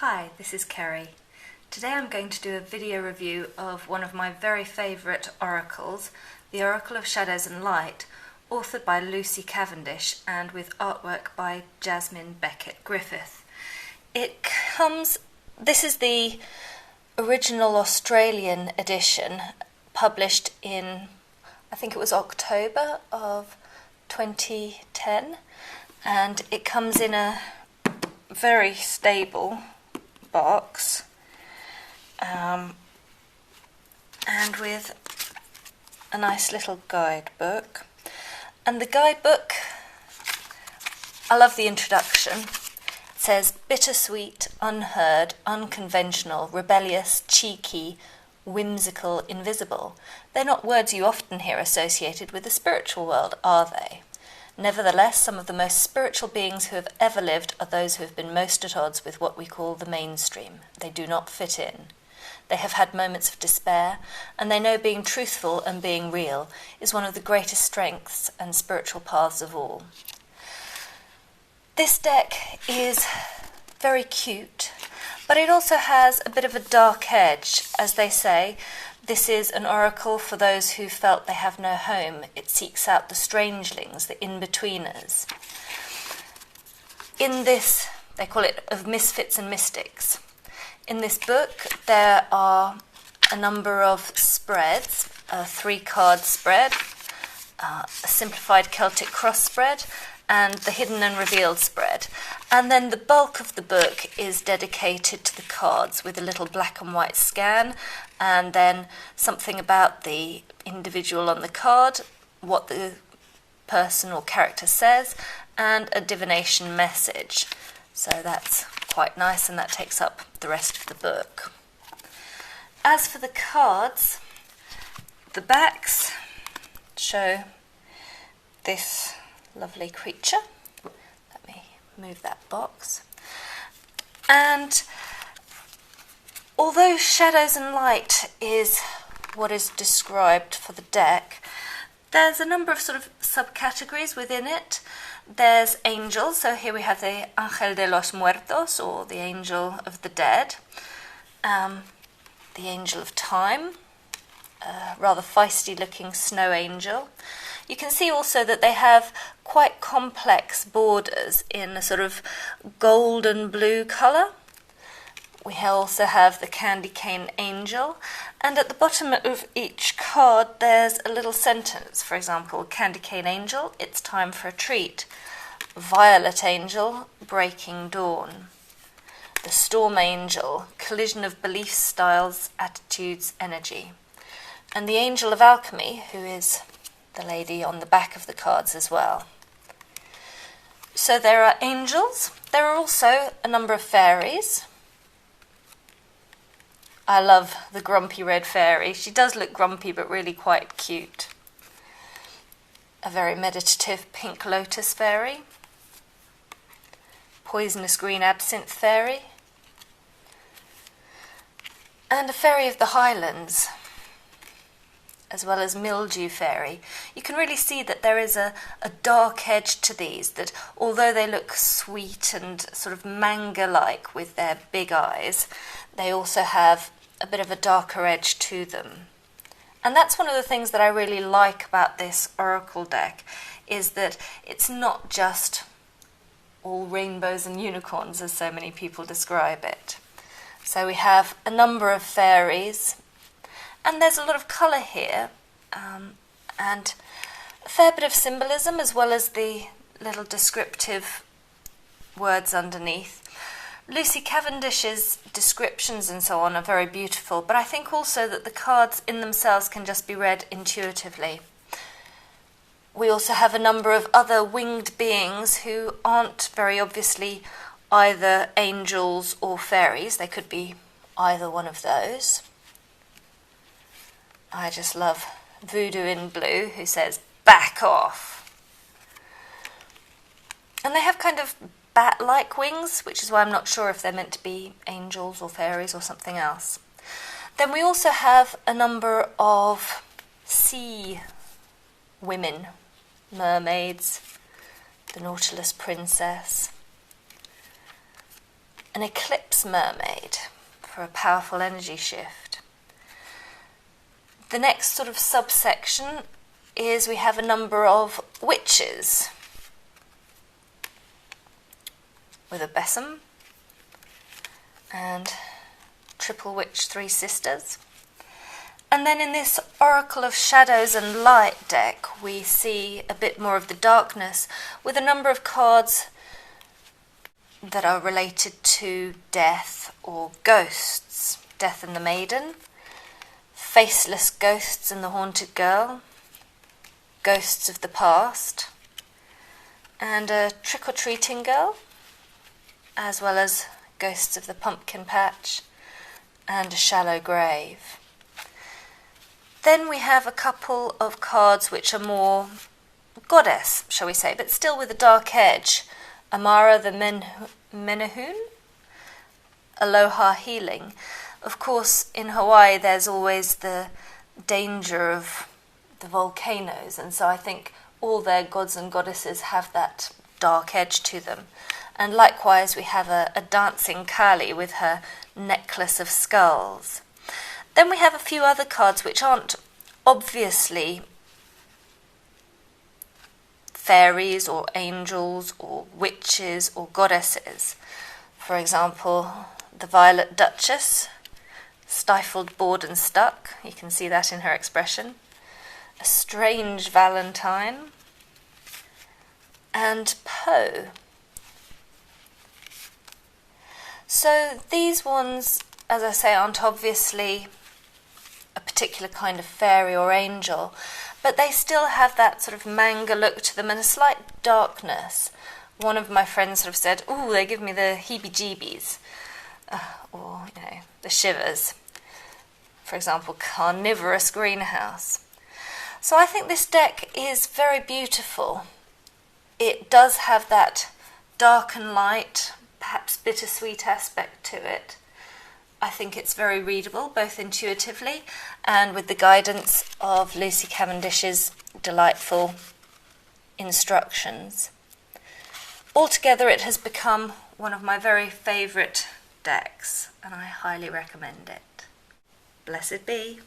Hi, this is Kerry. Today I'm going to do a video review of one of my very favourite oracles, the Oracle of Shadows and Light, authored by Lucy Cavendish and with artwork by Jasmine Becket-Griffith. This is the original Australian edition, published in, I think it was October of 2010, and it comes in a very stable box and with a nice little guidebook. And the guidebook, I love the introduction. It says, bittersweet, unheard, unconventional, rebellious, cheeky, whimsical, invisible. They're not words you often hear associated with the spiritual world, are they? Nevertheless, some of the most spiritual beings who have ever lived are those who have been most at odds with what we call the mainstream. They do not fit in. They have had moments of despair, and they know being truthful and being real is one of the greatest strengths and spiritual paths of all. This deck is very cute, but it also has a bit of a dark edge. As they say, this is an oracle for those who felt they have no home. It seeks out the strangelings, the in-betweeners. In this, they call it of misfits and mystics. In this book, there are a number of spreads, a 3-card spread, a simplified Celtic cross spread, and the hidden and revealed spread. And then the bulk of the book is dedicated to the cards with a little black and white scan, and then something about the individual on the card, what the person or character says, and a divination message. So that's quite nice, and that takes up the rest of the book. As for the cards, the backs show this lovely creature. Let me move that box. And although Shadows and Light is what is described for the deck, there's a number of sort of subcategories within it. There's angels, so here we have the Ángel de los Muertos, or the Angel of the Dead, the Angel of Time, a rather feisty looking snow angel. You can see also that they have quite complex borders in a sort of golden blue colour. We also have the candy cane angel, and at the bottom of each card there's a little sentence. For example, candy cane angel, it's time for a treat. Violet angel, breaking dawn. The storm angel, collision of beliefs, styles, attitudes, energy. And the angel of alchemy, who is the lady on the back of the cards as well. So there are angels. There are also a number of fairies. I love the grumpy red fairy. She does look grumpy, but really quite cute. A very meditative pink lotus fairy. Poisonous green absinthe fairy. And a fairy of the highlands, as well as mildew fairy. You can really see that there is a dark edge to these, that although they look sweet and sort of manga-like with their big eyes, they also have a bit of a darker edge to them. And that's one of the things that I really like about this oracle deck, is that it's not just all rainbows and unicorns as so many people describe it. So we have a number of fairies, and there's a lot of colour here, and a fair bit of symbolism, as well as the little descriptive words underneath. Lucy Cavendish's descriptions and so on are very beautiful, but I think also that the cards in themselves can just be read intuitively. We also have a number of other winged beings who aren't very obviously either angels or fairies. They could be either one of those. I just love Voodoo in Blue, who says, back off. And they have kind of bat-like wings, which is why I'm not sure if they're meant to be angels or fairies or something else. Then we also have a number of sea women, mermaids, the Nautilus Princess, an eclipse mermaid for a powerful energy shift. The next sort of subsection is we have a number of witches with a besom and triple witch, three sisters. And then in this Oracle of Shadows and Light deck, we see a bit more of the darkness with a number of cards that are related to death or ghosts. Death and the Maiden, Faceless Ghosts and the Haunted Girl, Ghosts of the Past, and a Trick-or-Treating Girl, as well as Ghosts of the Pumpkin Patch and a Shallow Grave. Then we have a couple of cards which are more goddess, shall we say, but still with a dark edge. Amara the Menehune, Aloha Healing. Of course, in Hawaii there's always the danger of the volcanoes, and so I think all their gods and goddesses have that dark edge to them. And likewise we have a dancing Kali with her necklace of skulls. Then we have a few other cards which aren't obviously fairies or angels or witches or goddesses. For example, the Violet Duchess, stifled, bored and stuck. You can see that in her expression. A Strange Valentine and Poe. So these ones, as I say, aren't obviously a particular kind of fairy or angel, but they still have that sort of manga look to them and a slight darkness. One of my friends sort of said, "Ooh, they give me the heebie-jeebies," or, the shivers. For example, Carnivorous Greenhouse. So I think this deck is very beautiful. It does have that dark and light, perhaps bittersweet aspect to it. I think it's very readable, both intuitively and with the guidance of Lucy Cavendish's delightful instructions. Altogether, it has become one of my very favourite decks, and I highly recommend it. Blessed be.